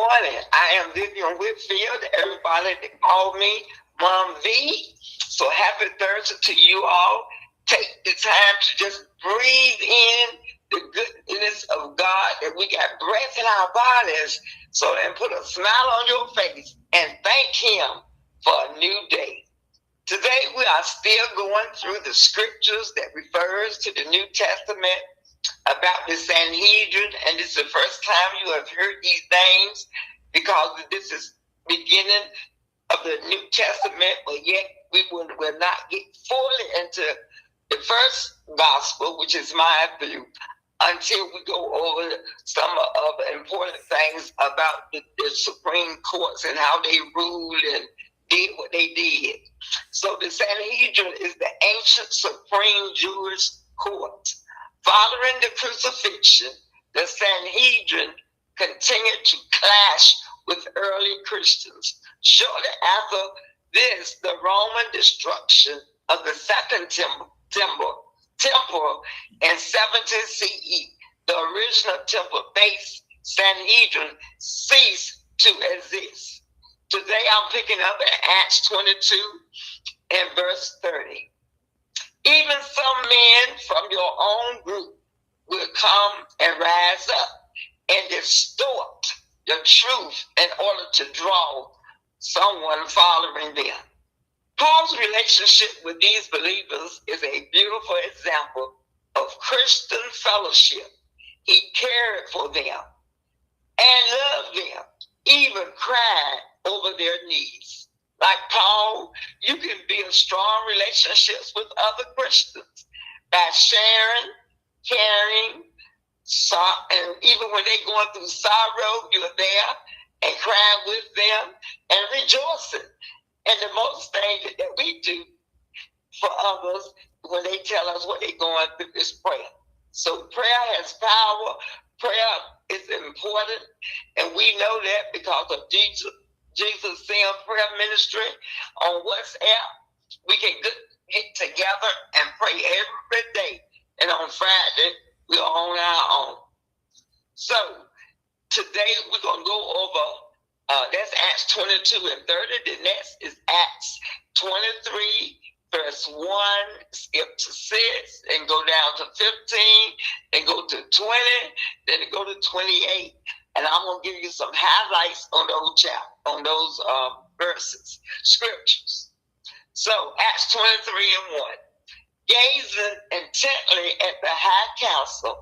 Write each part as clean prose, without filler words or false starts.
morning. I am Vivian Whitfield. Everybody they call me Mom V. So happy Thursday to you all. Take the time to just breathe in the goodness of God that we got breath in our bodies. So and put a smile on your face and thank Him for a new day. Today we are still going through the scriptures that refers to the New Testament about the Sanhedrin, and this is the first time you have heard these names because this is beginning of the New Testament, but yet we will not get fully into the first gospel, which is my view, until we go over some of the important things about the Supreme Courts and how they ruled and did what they did. So the Sanhedrin is the ancient Supreme Jewish court. Following the crucifixion, the Sanhedrin continued to clash with early Christians. Shortly after this, the Roman destruction of the Second Temple in 70 CE, the original temple-based Sanhedrin ceased to exist. Today I'm picking up at Acts 22 and verse 30. Even some men from your own group will come and rise up and distort the truth in order to draw someone following them. Paul's relationship with these believers is a beautiful example of Christian fellowship. He cared for them and loved them, even cried over their needs. Like Paul, you can build strong relationships with other Christians by sharing, caring, and even when they're going through sorrow, you're there and crying with them and rejoicing. And the most thing that we do for others when they tell us what they're going through is prayer. So prayer has power. Prayer is important, and we know that because of Jesus sent prayer ministry on WhatsApp. We can get together and pray every day, and on Friday we are on our own. So today we're gonna go over that's Acts 22 and 30. The next is Acts 23 verse 1, skip to 6, and go down to 15, and go to 20, then go to 28. And I'm going to give you some highlights on those verses, scriptures. So, Acts 23 and 1. Gazing intently at the high council,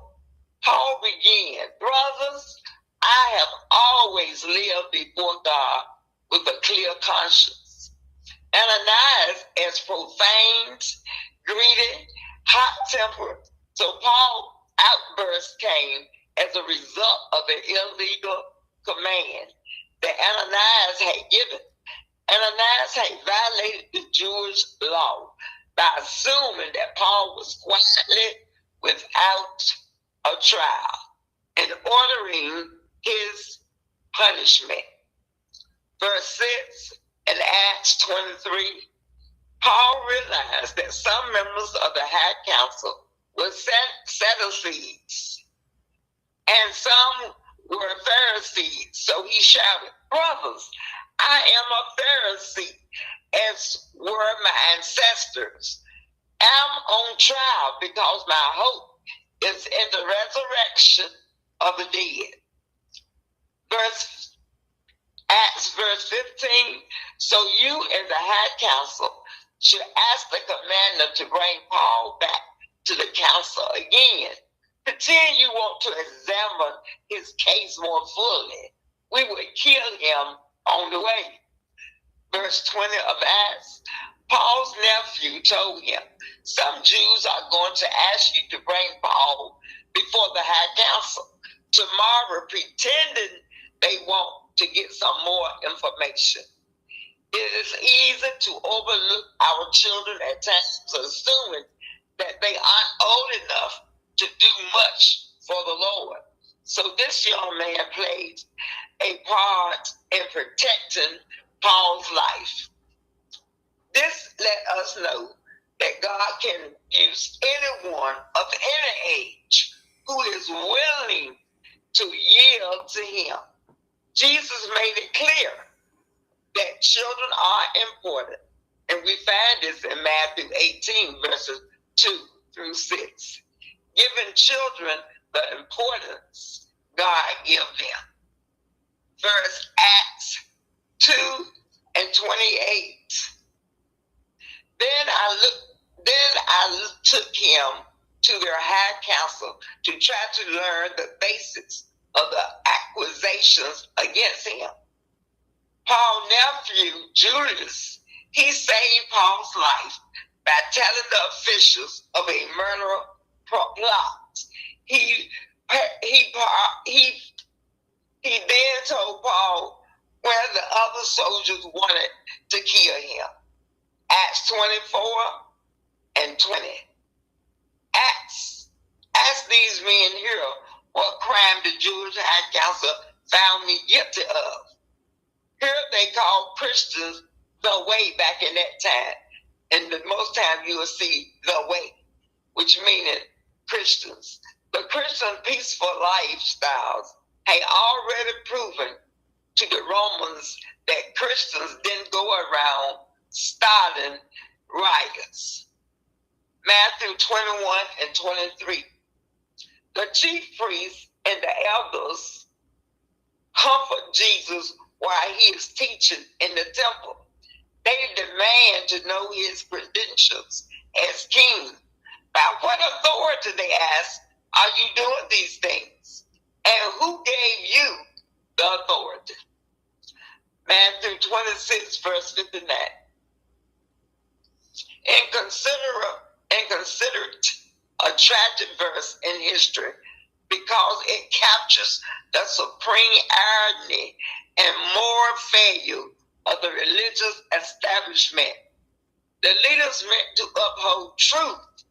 Paul began, Brothers, I have always lived before God with a clear conscience. Ananias, as profane, greedy, hot-tempered. So Paul's outburst came as a result of an illegal command that Ananias had given. Ananias had violated the Jewish law by assuming that Paul was quietly without a trial and ordering his punishment. Verse 6 in Acts 23, Paul realized that some members of the high council were Sadducees and some were Pharisees. So he shouted, Brothers, I am a Pharisee, as were my ancestors. I'm on trial because my hope is in the resurrection of the dead. Acts verse 15, so you and the high council should ask the commander to bring Paul back to the council again. Pretend you want to examine his case more fully. We would kill him on the way. Verse 20 of Acts, Paul's nephew told him, some Jews are going to ask you to bring Paul before the high council tomorrow, pretending they want to get some more information. It is easy to overlook our children at times, assuming that they aren't old enough to do much for the Lord. So this young man played a part in protecting Paul's life. This let us know that God can use anyone of any age who is willing to yield to him. Jesus made it clear that children are important. And we find this in Matthew 18, verses 2 through 6. Giving children the importance God gives them. Verse Acts 2 and 28. Then I took him to their high council to try to learn the basics of the accusations against him. Paul's nephew, Julius, he saved Paul's life by telling the officials of a murder plot. He then told Paul where the other soldiers wanted to kill him. Acts 24 and 20. Ask these men here what crime the Jewish High Council found me guilty of. Here they called Christians the way back in that time. And the most time you will see the way, which meaning Christians. The Christian peaceful lifestyles had already proven to the Romans that Christians didn't go around starting riots. Matthew 21 and 23. The chief priests and the elders comfort Jesus while he is teaching in the temple. They demand to know his credentials as king. By what authority, they ask, are you doing these things? And who gave you the authority? Matthew 26, verse 59. And consider it a tragic verse in history because it captures the supreme irony and moral failure of the religious establishment. The leaders meant to uphold truth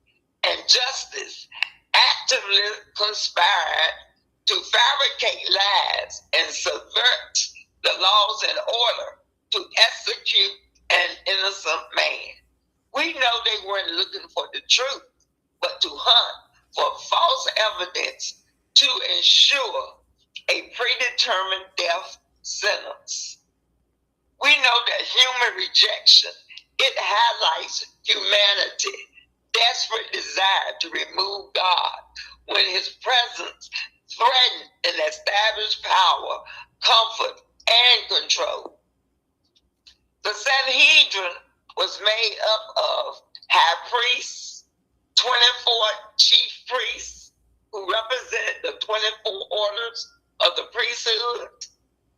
and justice actively conspired to fabricate lies and subvert the laws and order to execute an innocent man. We know they weren't looking for the truth, but to hunt for false evidence to ensure a predetermined death sentence. We know that human rejection, it highlights humanity, desperate desire to remove God when his presence threatened and established power, comfort, and control. The Sanhedrin was made up of high priests, 24 chief priests who represented the 24 orders of the priesthood,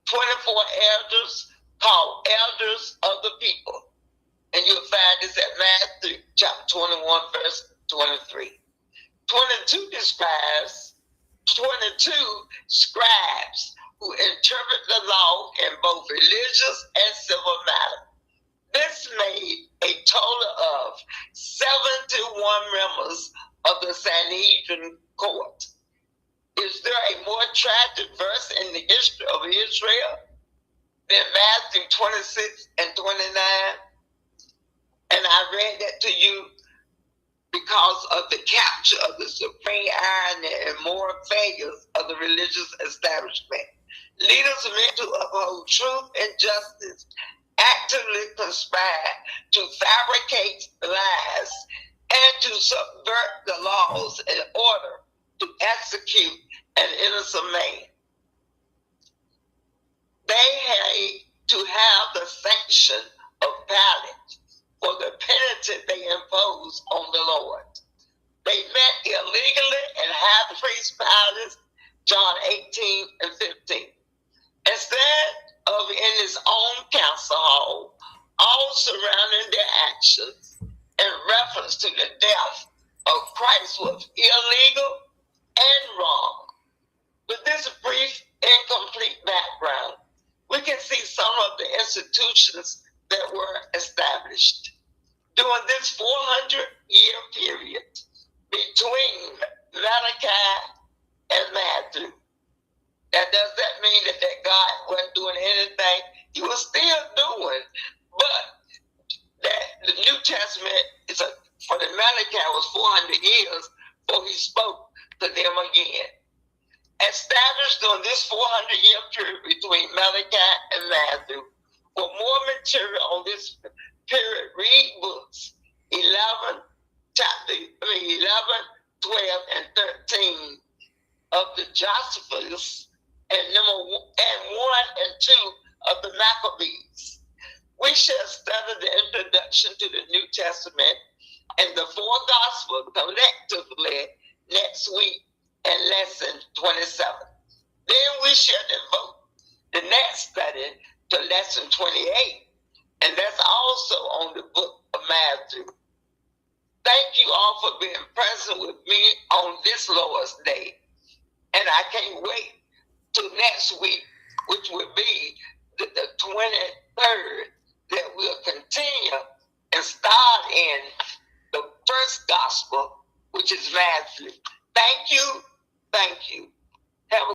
24 elders called elders of the people. And you'll find this at Matthew chapter 21, verse 23. 22 describes 22 scribes who interpret the law in both religious and civil matters. This made a total of 71 members of the Sanhedrin court. Is there a more tragic verse in the history of Israel than Matthew 26 and 29? And I read that to you because of the capture of the supreme irony and moral failures of the religious establishment. Leaders meant to uphold truth and justice actively conspire to fabricate lies and to subvert the laws in order to execute an innocent man. They had to have the sanction of Pilate for the penalty they imposed on the Lord. They met illegally in high priest Pilate, John 18 and 15. Instead of in his own council hall, all surrounding their actions in reference to the death of Christ was illegal and wrong. With this brief, incomplete background, we can see some of the institutions that were established during this 400-year period between Malachi and Matthew. That does that mean that God wasn't doing anything? He was still doing, but that the New Testament for the Malachi was 400 years before he spoke to them again. Established during this 400-year period between Malachi, and Matthew. For more material on this period, read books 11, 12, and 13 of the Josephus and 1 and 2 of the Maccabees. We shall study the introduction to the New Testament and the four Gospels collectively next week in lesson 27. Then we shall devote the next study to lesson 28, and that's also on the book of Matthew. Thank you all for being present with me on this Lord's Day. And I can't wait till next week, which will be the 23rd, that we'll continue and start in the first gospel, which is Matthew. Thank you. Thank you. Have a